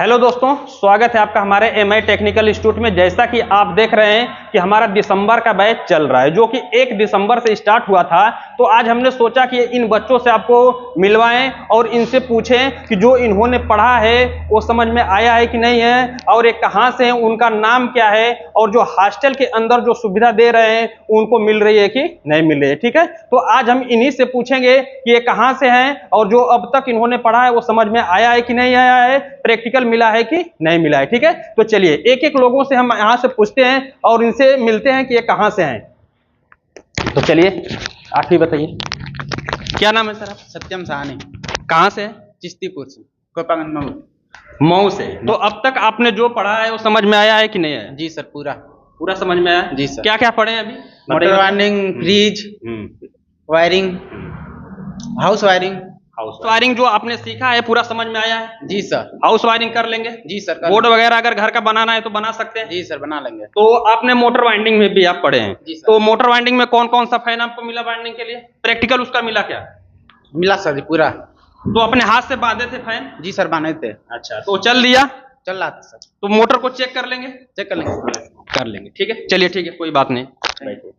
Hello दोस्तों, स्वागत है आपका हमारे एमआई टेक्निकल इंस्टीट्यूट में। जैसा कि आप देख रहे हैं कि हमारा दिसंबर का बैच चल रहा है, जो कि 1 दिसंबर से स्टार्ट हुआ था। तो आज हमने सोचा कि इन बच्चों से आपको मिलवाएं और इनसे पूछें कि जो इन्होंने पढ़ा है वो समझ में आया है कि नहीं है, और ये कहाँ से हैं, उनका नाम क्या है, और जो हॉस्टल के अंदर जो सुविधा दे रहे हैं उनको मिल रही है कि नहीं मिल रही है। ठीक है, तो आज हम इन्हीं से पूछेंगे कि ये कहाँ से हैं और जो अब तक इन्होंने पढ़ा है वो समझ में आया है कि नहीं आया है, प्रैक्टिकल मिला है कि नहीं मिला है। ठीक है, तो चलिए एक एक लोगों से हम यहां से पूछते हैं और इनसे मिलते हैं कि ये कहां से हैं। तो चलिए आप ही बताइए, क्या नाम है सर? आप सत्यम साहनी। कहां से हैं? चिश्तीपुर से, कोपागंज मऊ। मऊ से। तो अब तक आपने जो पढ़ा है वो समझ में आया है कि नहीं आया? जी सर, पूरा पूरा समझ में आया जी सर। क्या क्या पढ़े हैं अभी? Motor wiring, fridge, wiring, house wiring. House wiring जो आपने सीखा है पूरा समझ में आया है? जी सर। हाउस वायरिंग कर लेंगे? जी सर। बोर्ड वगैरह अगर घर का बनाना है तो बना सकते हैं? जी सर, बना लेंगे। तो आपने मोटर वाइंडिंग में भी आप पढ़े हैं? जी सर। तो मोटर वाइंडिंग में कौन कौन सा फैन आपको मिला वाइंडिंग के लिए? प्रैक्टिकल उसका मिला क्या? मिला सर जी, पूरा। तो अपने हाथ से बांधे थे फैन? जी सर, बांधे थे। अच्छा, तो चल दिया? चल रहा था सर। तो मोटर को चेक कर लेंगे? चेक कर लेंगे। कर लेंगे, ठीक है। चलिए ठीक है, कोई बात नहीं, बैठिए।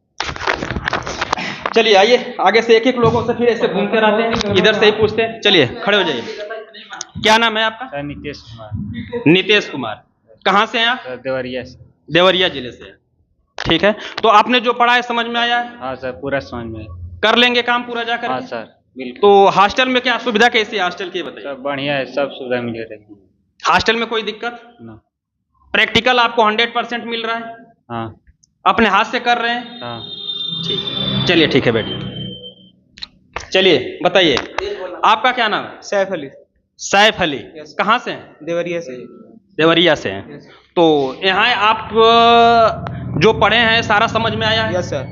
चलिए आइए, आगे से एक एक लोगों से फिर ऐसे घूमते रहते हैं, इधर से ही पूछते हैं। चलिए खड़े हो जाइए। क्या नाम है आपका? सर नीतीश कुमार। नीतीश कुमार। कहाँ से हैं आप? सर देवरिया से। देवरिया जिले से। ठीक है, तो आपने जो पढ़ा है समझ में आया है? हाँ सर, पूरा समझ में। कर लेंगे काम पूरा जाकर? हाँ सर, बिल्कुल। तो हॉस्टल में क्या सुविधा कैसी है हॉस्टल की, बताइए। सब बढ़िया है, सब सुविधा मिल रही है। हॉस्टल में कोई दिक्कत ना। प्रैक्टिकल आपको 100% मिल रहा है? हाँ अपने हाथ से कर रहे हैं? हाँ। ठीक, चलिए ठीक है, बैठिए। चलिए बताइए, आपका क्या नाम है? सैफ अली। सैफ अली। Yes. कहाँ से हैं? देवरिया से। देवरिया से हैं। Yes. तो यहाँ आप जो पढ़े हैं सारा समझ में आया है? Yes sir.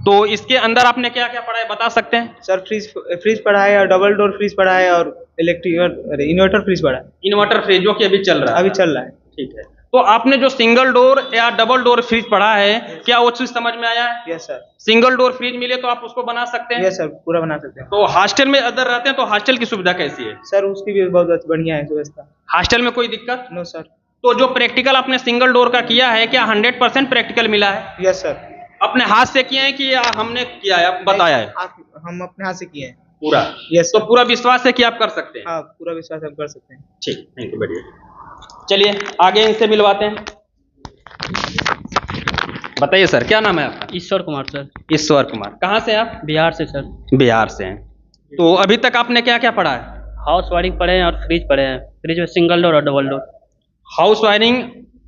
तो इसके अंदर आपने क्या क्या पढ़ा है बता सकते हैं? सर फ्रिज पढ़ा है, और डबल डोर फ्रिज पढ़ा है, और इलेक्ट्रिक इन्वर्टर फ्रिज पढ़ा है। इन्वर्टर फ्रिज जो कि अभी चल रहा है? अभी चल रहा है। ठीक है। तो आपने जो सिंगल डोर या डबल डोर फ्रिज पढ़ा है, क्या वो चीज समझ में आया है? Yes sir. Single door fridge मिले तो आप उसको बना सकते हैं? यस सर, पूरा बना सकते हैं। तो हॉस्टल में अदर रहते हैं तो हॉस्टल की सुविधा कैसी है? सर उसकी भी बहुत बढ़िया है व्यवस्था। हॉस्टल में कोई दिक्कत? No sir. तो जो प्रैक्टिकल आपने सिंगल डोर का किया है, क्या 100% प्रैक्टिकल मिला है? Yes sir. अपने हाथ से किए हैं कि हमने किया है, बताया है? हम अपने हाथ से किए हैं पूरा? यस तो सर। पूरा विश्वास है कि आप कर सकते हैं? हाँ, पूरा विश्वास हम कर सकते हैं। ठीक, थैंक यू, बढ़िया। चलिए आगे इनसे मिलवाते हैं। बताइए सर, क्या नाम है आपका? ईश्वर कुमार सर। ईश्वर कुमार। कहाँ से आप? बिहार से सर। बिहार से हैं। तो अभी तक आपने क्या क्या पढ़ा है? हाउस वायरिंग पढ़े हैं और फ्रिज पढ़े हैं। फ्रिज में सिंगल डोर और डबल डोर। हाउस वायरिंग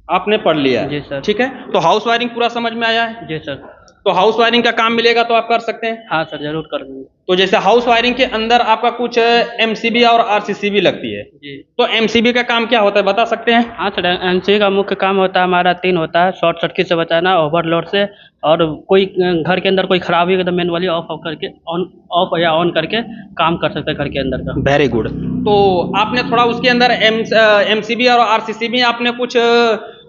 आपने पढ़ लिया है? जी सर। ठीक है, तो हाउस वायरिंग पूरा समझ में आया है? जी सर। तो हाउस वायरिंग का काम मिलेगा तो आप कर सकते हैं? हाँ सर, जरूर कर देंगे। तो जैसे हाउस वायरिंग के अंदर आपका कुछ एमसीबी और आरसीसीबी लगती है, जी। तो एमसीबी का काम क्या होता है बता सकते हैं? हाँ सर, एनसी का मुख्य काम होता है हमारा 3 होता है: शॉर्ट सर्किट से बचाना, ओवरलोड से, और कोई घर के अंदर कोई खराबी हो तो मैनुअली ऑफ या ऑन करके काम कर सकते हैं घर के अंदर का। Very good. तो आपने थोड़ा उसके अंदर एमसीबी और आरसीसीबी आपने कुछ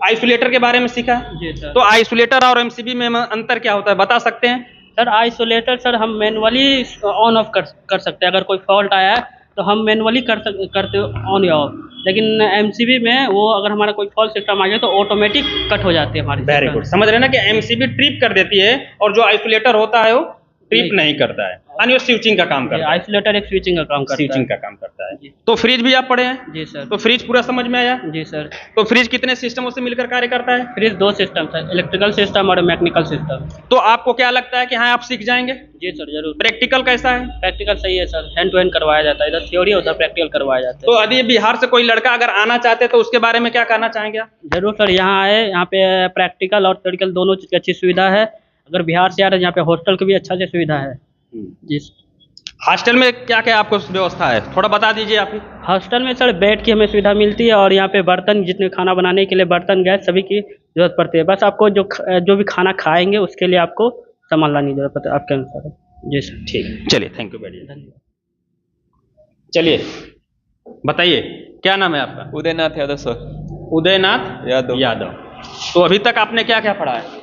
आइसोलेटर के बारे में सीखा है? जी सर। तो आइसोलेटर और एमसीबी में अंतर क्या होता है बता सकते हैं? सर आइसोलेटर सर हम मैनुअली ऑन ऑफ कर सकते हैं। अगर कोई फॉल्ट आया है तो हम मैनुअली करते ऑन या ऑफ। लेकिन एमसीबी में वो अगर हमारा कोई फॉल्ट सिस्टम आ जाए तो ऑटोमेटिक कट हो जाती है हमारी। वेरी गुड, समझ रहे हैं ना कि एमसीबी ट्रिप कर देती है और जो आइसोलेटर होता है वो ट्रिप नहीं करता है, यानी वो स्विचिंग का काम करता है। आइसोलेटर एक स्विचिंग का काम करता है। स्विचिंग का काम करता है। तो फ्रिज भी आप पढ़े हैं? जी सर। तो फ्रिज पूरा समझ में आया? जी सर। तो फ्रिज कितने सिस्टमों से मिलकर कार्य करता है? फ्रिज 2 सिस्टम है, इलेक्ट्रिकल सिस्टम और मैकेनिकल सिस्टम। तो आपको क्या लगता है कि हाँ आप सीख जाएंगे? जी सर, जरूर। प्रैक्टिकल कैसा है? प्रैक्टिकल सही है सर, हैंड टू हैंड करवाया जाता है। इधर थ्योरी होता है, प्रैक्टिकल करवाया जाता तो यदि बिहार से कोई लड़का अगर आना चाहते तो उसके बारे में क्या कहना चाहेंगे आप? है। जरूर सर, यहाँ आए, यहाँ पे प्रैक्टिकल और थ्योरिकल दोनों चीज़ की अच्छी सुविधा है। अगर बिहार से आ रहे हैं, यहाँ पे हॉस्टल की भी अच्छा से सुविधा है। जी। हॉस्टल में क्या क्या आपको व्यवस्था है थोड़ा बता दीजिए आप। हॉस्टल में सर बेड की हमें सुविधा मिलती है, और यहाँ पे बर्तन, जितने खाना बनाने के लिए बर्तन, गैस, सभी की जरूरत पड़ती है। बस आपको जो भी खाना खाएंगे उसके लिए आपको सामान लाने की जरूरत पड़ती है आपके अनुसार। जी सर। ठीक, चलिए, थैंक यू, बढ़िया, धन्यवाद। चलिए बताइए, क्या नाम है आपका? उदयनाथ यादव सर। उदयनाथ यादव। तो अभी तक आपने क्या क्या पढ़ा है?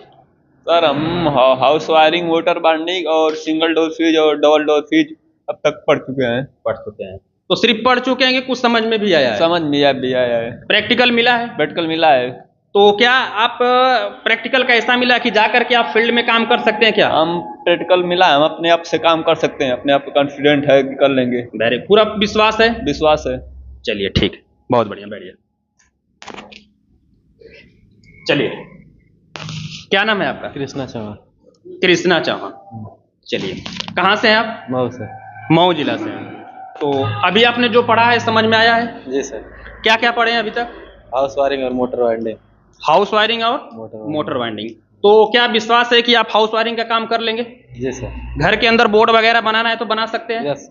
सर हम हाउस वायरिंग, मोटर बाइंडिंग और सिंगल डोर फ्रिज और डबल डोर फ्रिज अब तक पढ़ चुके हैं। पढ़ चुके हैं। तो सिर्फ पढ़ चुके हैं कि कुछ समझ में भी आया है? समझ में भी आया है। प्रैक्टिकल मिला है? प्रैक्टिकल मिला है। तो क्या आप प्रैक्टिकल का ऐसा मिला कि जा करके आप फील्ड में काम कर सकते हैं क्या? हम प्रैक्टिकल मिला है, हम अपने आप से काम कर सकते हैं, अपने आप को कॉन्फिडेंट है कि कर लेंगे। वेरी पूरा विश्वास है? विश्वास है। चलिए ठीक है, बहुत बढ़िया, बैठिए। चलिए, क्या नाम है आपका? कृष्णा चौहान। कृष्णा चौहान। चलिए, कहाँ से हैं आप? मऊ से। मऊ जिला से हैं। तो अभी आपने जो पढ़ा है समझ में आया है? जी सर। क्या क्या पढ़े हैं अभी तक? हाउस वायरिंग और मोटर वाइंडिंग। हाउस वायरिंग और मोटर वाइंडिंग। तो क्या विश्वास है कि आप हाउस वायरिंग का काम कर लेंगे? जी सर। घर के अंदर बोर्ड वगैरह बनाना है तो बना सकते हैं? यस।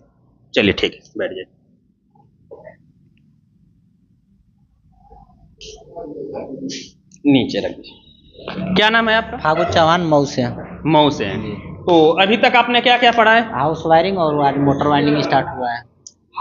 चलिए ठीक है, बैठ जाइए। नीचे रखिए। क्या नाम है आपका? फागु चौहान मऊ से। मऊ से हैं। तो अभी तक आपने क्या क्या पढ़ा है? हाउस वायरिंग और मोटर वाइंडिंग स्टार्ट हुआ है।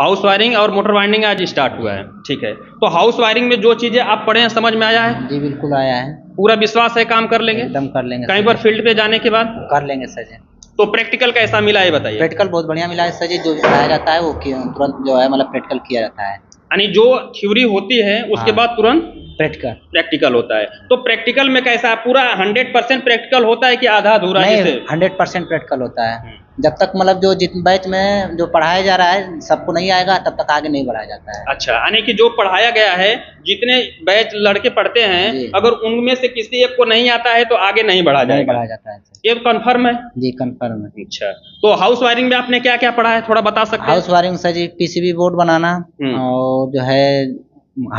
हाउस वायरिंग और मोटर वाइंडिंग आज स्टार्ट हुआ है, ठीक है। तो हाउस वायरिंग में जो चीजें आप पढ़े हैं समझ में आया है? जी बिल्कुल आया है। पूरा विश्वास है काम कर लेंगे? एकदम कर लेंगे कहीं सर पर जी। फील्ड पे जाने के बाद कर लेंगे सर जी। तो प्रैक्टिकल कैसा मिला है बताइए? प्रैक्टिकल बहुत बढ़िया मिला है सर जी। जो भी पढ़ाया जाता है वो तुरंत जो है मतलब प्रैक्टिकल किया जाता है। यानी जो थ्योरी होती है उसके हाँ। बाद तुरंत प्रैक्टिकल प्रैक्टिकल होता है। तो प्रैक्टिकल में कैसा पूरा 100% प्रैक्टिकल होता है कि आधा अधूरा? नहीं, जैसे 100% प्रैक्टिकल होता है। जब तक मतलब जो जितने बैच में जो पढ़ाया जा रहा है सबको नहीं आएगा तब तक आगे नहीं बढ़ाया जाता है। अच्छा, यानी कि जो पढ़ाया गया है, जितने बैच लड़के पढ़ते हैं, जी। अगर उनमें से किसी एक को नहीं आता है तो आगे नहीं बढ़ा नहीं जाएगा? बढ़ाया जाता है सर। ये कंफर्म है? जी कंफर्म है। अच्छा, तो हाउस वायरिंग में आपने क्या क्या पढ़ा है थोड़ा बता सकते हैं? हाउस वायरिंग सर जी पीसीबी बोर्ड बनाना और जो है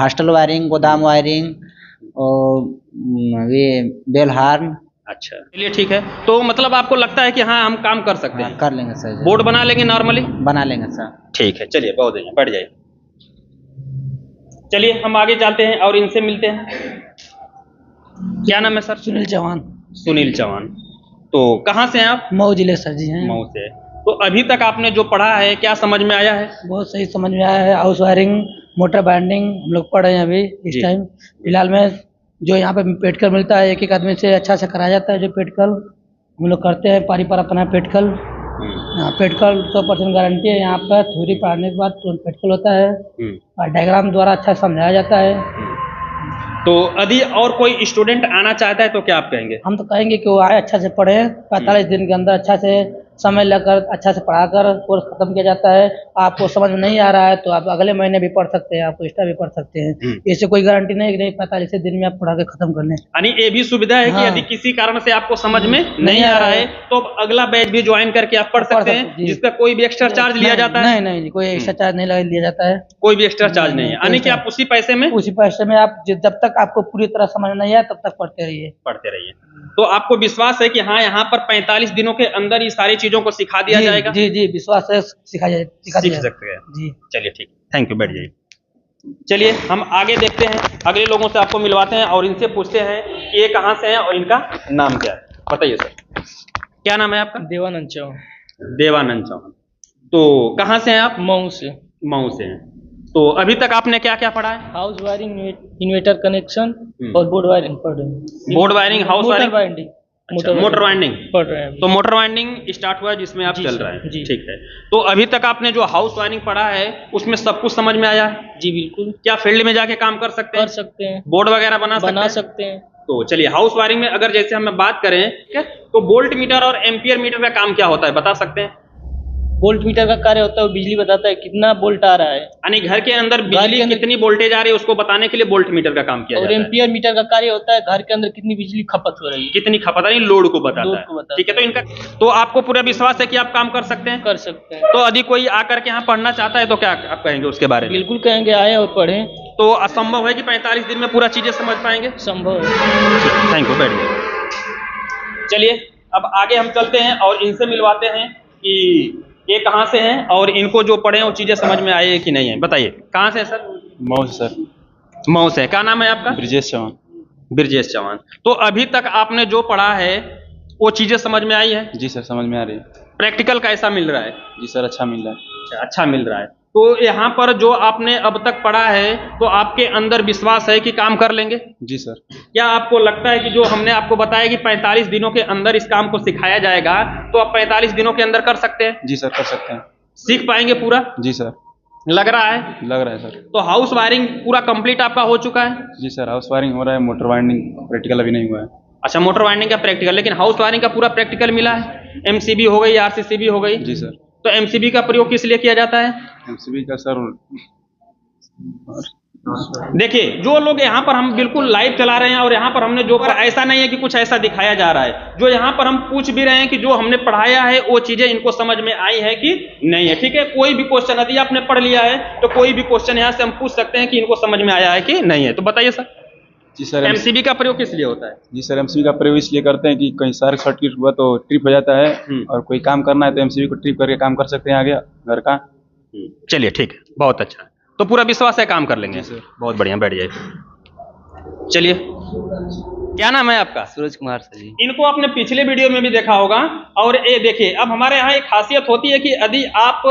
हॉस्टल वायरिंग, गोदाम वायरिंग और ये बेल हार्न। अच्छा, चलिए ठीक है। तो मतलब आपको लगता है कि हाँ हम काम कर सकते हैं? कर लेंगे सर जी। बोर्ड बना लेंगे नॉर्मली? बना लेंगे सर। ठीक है, चलिए बहुत बढ़िया, बैठ जाइए। चलिए हम आगे चलते हैं और इनसे मिलते हैं। क्या नाम है सर? सुनील चौहान। सुनील चौहान। तो कहाँ से हैं आप? मऊ जिले सर जी हैं। मऊ से। तो अभी तक आपने जो पढ़ा है क्या समझ में आया है? बहुत सही समझ में आया है। हाउस वायरिंग, मोटर बाइंडिंग हम लोग पढ़ रहे हैं अभी इस जी। टाइम फिलहाल में। जो यहाँ पे प्रैक्टिकल मिलता है एक एक आदमी से अच्छा से कराया जाता है। जो प्रैक्टिकल हम लोग करते हैं पारी पर अपना प्रैक्टिकल। यहाँ प्रैक्टिकल 100% गारंटी है। यहाँ पर थ्योरी पढ़ाने के बाद तुरंत प्रैक्टिकल होता है और डायग्राम द्वारा अच्छा समझाया जाता है। तो यदि और कोई स्टूडेंट आना चाहता है तो क्या आप कहेंगे? हम तो कहेंगे कि वो आए अच्छा से पढ़े। 45 दिन के अंदर अच्छा से समय लगकर अच्छा से पढ़ाकर कोर्स खत्म किया जाता है। आपको समझ में नहीं आ रहा है तो आप अगले महीने भी पढ़ सकते हैं, आपको एक्स्ट्रा भी पढ़ सकते हैं। इससे कोई गारंटी नहीं कि नहीं 45 दिन में आप पढ़ा के खत्म कर लें। यानी ये भी सुविधा है कि हाँ। यदि किसी कारण से आपको समझ में नहीं आ रहा है तो अगला बैच भी ज्वाइन करके आप पढ़ सकते हैं, जी। जिसका कोई भी एक्स्ट्रा चार्ज लिया जाता है? नहीं नहीं, कोई एक्स्ट्रा चार्ज नहीं लिया जाता है। कोई भी एक्स्ट्रा चार्ज नहीं है, कोई यानी कि चार्ज- आप उसी पैसे में उसी पैसे में आप जब तक आपको पूरी तरह समझ नहीं आए तब तक पढ़ते रहिए। पढ़ते रहिए। तो आपको विश्वास है कि हाँ यहाँ पर 45 दिनों के अंदर ये सारी चीजों को सिखा दिया जाएगा? जी जी विश्वास है, सिखा सीख दिया सकते हैं। जी। चलिए ठीक, थैंक यू, बैठ जाइए। चलिए हम आगे देखते हैं, अगले लोगों से आपको मिलवाते हैं और इनसे पूछते हैं कि ये कहाँ से हैं और इनका नाम क्या है। बताइए सर, क्या नाम है आपका? देवानंद चौहान। देवानंद चौहान। तो कहाँ से हैं आप? मऊ से। मऊ से हैं। तो अभी तक आपने क्या क्या पढ़ा है? हाउस वायरिंग, इन्वर्टर कनेक्शन और बोर्ड वायरिंग पढ़ रहे हैं। Board wiring, house wiring, winding, motor winding पढ़ रहे हैं। तो मोटर वाइंडिंग स्टार्ट हुआ है जिसमें आप जी चल सर, रहा है, जी। ठीक है। तो अभी तक आपने जो हाउस वायरिंग पढ़ा है उसमें सब कुछ समझ में आया है? जी बिल्कुल क्या फील्ड में जाके काम कर सकते हैं? कर सकते हैं, बोर्ड वगैरह बना सकते सकते हैं। तो चलिए हाउस वायरिंग में अगर जैसे हम बात करें, ठीक है, तो वोल्ट मीटर और एम्पियर मीटर का काम क्या होता है बता सकते हैं? वोल्ट मीटर का कार्य होता है वो बिजली बताता है कितना वोल्ट आ रहा है। यानी घर के अंदर के बिजली अंदर- कितनी वोल्टेज आ रही है उसको बताने के लिए वोल्ट मीटर का काम किया और जाता है। एम्पियर मीटर का कार्य होता है घर के अंदर कितनी बिजली खपत हो रही है। कितनी खपत है, लोड को बताता लोड है, को बताता ठीक है। तो इनका तो आपको पूरा विश्वास है कि आप काम कर सकते हैं? कर सकते हैं। तो यदि कोई आकर के यहाँ पढ़ना चाहता है तो क्या आप कहेंगे उसके बारे में? बिल्कुल कहेंगे आए और पढ़ें। तो असंभव है कि 45 दिन में पूरा चीजें समझ पाएंगे? संभव है। थैंक यू, बैठिए। चलिए अब आगे हम चलते हैं और इनसे मिलवाते हैं कि ये कहाँ से हैं और इनको जो पढ़े हैं वो चीजें समझ में आई है कि नहीं है। बताइए कहाँ से है सर? मऊ से सर। मऊ से। क्या नाम है आपका? ब्रिजेश चौहान। ब्रिजेश चौहान। तो अभी तक आपने जो पढ़ा है वो चीजें समझ में आई है? जी सर, समझ में आ रही है। प्रैक्टिकल कैसा मिल रहा है? जी सर, अच्छा मिल रहा है। अच्छा मिल रहा है। तो यहाँ पर जो आपने अब तक पढ़ा है तो आपके अंदर विश्वास है कि काम कर लेंगे? जी सर। क्या आपको लगता है कि जो हमने आपको बताया कि 45 दिनों के अंदर इस काम को सिखाया जाएगा तो आप 45 दिनों के अंदर कर सकते हैं? जी सर, कर सकते हैं। सीख पाएंगे पूरा? जी सर। लग रहा है? लग रहा है सर। तो हाउस वायरिंग पूरा कंप्लीट आपका हो चुका है? जी सर, हाउस वायरिंग हो रहा है, मोटर वायरिंग प्रैक्टिकल अभी नहीं हुआ है। अच्छा, मोटर वायरिंग का प्रैक्टिकल, लेकिन हाउस वायरिंग का पूरा प्रैक्टिकल मिला है? एमसीबी हो गई, आरसीसीबी हो गई? जी सर। तो एमसीबी का प्रयोग किस लिए किया जाता है? एमसीबी का सर देखिए, जो लोग यहाँ पर हम बिल्कुल लाइव चला रहे हैं और यहाँ पर हमने जो, पर ऐसा नहीं है कि कुछ ऐसा दिखाया जा रहा है, जो यहाँ पर हम पूछ भी रहे हैं कि जो हमने पढ़ाया है वो चीजें इनको समझ में आई है कि नहीं है। ठीक है, कोई भी क्वेश्चन यदि आपने पढ़ लिया है तो कोई भी क्वेश्चन यहाँ से हम पूछ सकते हैं कि इनको समझ में आया है कि नहीं है। तो बताइए सर। जी सर। एमसीबी का प्रयोग किस लिए होता है? जी सर, एमसीबी का प्रयोग इसलिए करते हैं कि कहीं सर्किट हुआ तो ट्रिप हो जाता है और कोई काम करना है तो एमसीबी को ट्रिप करके काम कर सकते हैं आगे घर का। चलिए ठीक है, बहुत अच्छा। तो पूरा विश्वास है काम कर लेंगे? सर। बहुत बढ़िया, बैठ जाइए। चलिए, क्या नाम है आपका? सूरज कुमार सर जी। इनको आपने पिछले वीडियो में भी देखा होगा। और ये देखिए, अब हमारे यहाँ एक खासियत होती है कि यदि आप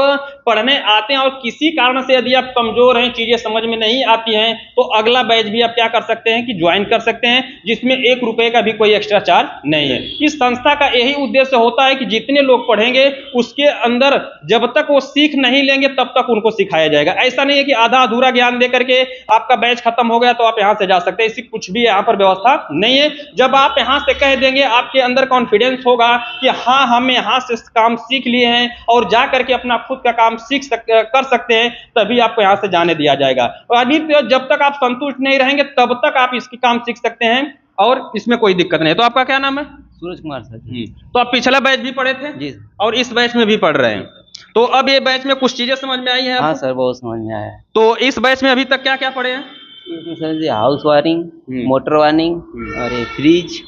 पढ़ने आते हैं और किसी कारण से यदि आप कमजोर हैं, चीजें समझ में नहीं आती हैं, तो अगला बैच भी आप क्या कर सकते हैं कि ज्वाइन कर सकते हैं, जिसमें 1 रुपए का भी कोई एक्स्ट्रा चार्ज नहीं है। इस संस्था का यही उद्देश्य होता है कि जितने लोग पढ़ेंगे उसके अंदर जब तक वो सीख नहीं लेंगे तब तक उनको सिखाया जाएगा। ऐसा नहीं है कि आधा अधूरा ज्ञान दे करके आपका बैच खत्म हो गया तो आप यहाँ से जा सकते हैं, इसकी कुछ भी यहाँ पर व्यवस्था नहीं है। जब आप यहाँ से कह देंगे, आपके अंदर कॉन्फिडेंस होगा कि हाँ हम यहाँ से काम सीख लिए हैं और जा करके अपना खुद का काम कर सकते हैं, तभी आपको यहाँ से जाने दिया जाएगा। और अभी जब तक आप संतुष्ट नहीं रहेंगे तब तक आप इसकी काम सीख सकते हैं और इसमें कोई दिक्कत नहीं है। तो आपका क्या नाम है? सूरज कुमार सर जी। तो आप पिछला बैच भी पढ़े थे? जी सर। और इस बैच में भी पढ़ रहे हैं, तो अब ये बैच में कुछ चीजें समझ में आई है? हाँ सर, बहुत समझ में आया है। तो इस बैच में अभी तक क्या क्या पढ़े हैं? सर जी, हाउस वायरिंग, मोटर वायरिंग और ये फ्रिज,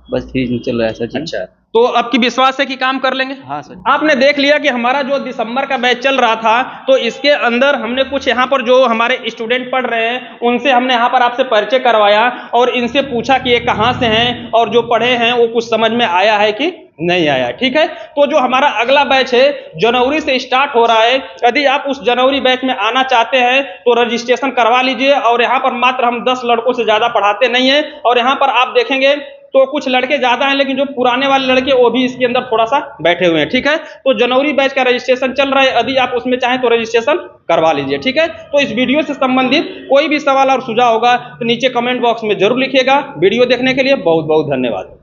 बस फ्रिज में चल रहा है सर जी। अच्छा, तो आपकी विश्वास है कि काम कर लेंगे? हाँ सर। आपने देख लिया कि हमारा जो दिसंबर का बैच चल रहा था, तो इसके अंदर हमने कुछ यहाँ पर जो हमारे स्टूडेंट पढ़ रहे हैं उनसे हमने यहाँ पर आपसे परिचय करवाया और इनसे पूछा कि ये कहाँ से हैं और जो पढ़े हैं वो कुछ समझ में आया है कि नहीं आया। ठीक है, तो जो हमारा अगला बैच है जनवरी से स्टार्ट हो रहा है। यदि आप उस जनवरी बैच में आना चाहते हैं तो रजिस्ट्रेशन करवा लीजिए। और यहाँ पर मात्र हम 10 लड़कों से ज्यादा पढ़ाते नहीं है। और यहाँ पर आप देखेंगे तो कुछ लड़के ज्यादा हैं, लेकिन जो पुराने वाले लड़के वो भी इसके अंदर थोड़ा सा बैठे हुए हैं। ठीक है, तो जनवरी बैच का रजिस्ट्रेशन चल रहा है, यदि आप उसमें चाहें तो रजिस्ट्रेशन करवा लीजिए। ठीक है, तो इस वीडियो से संबंधित कोई भी सवाल और सुझाव होगा तो नीचे कमेंट बॉक्स में जरूर लिखिएगा। वीडियो देखने के लिए बहुत बहुत धन्यवाद।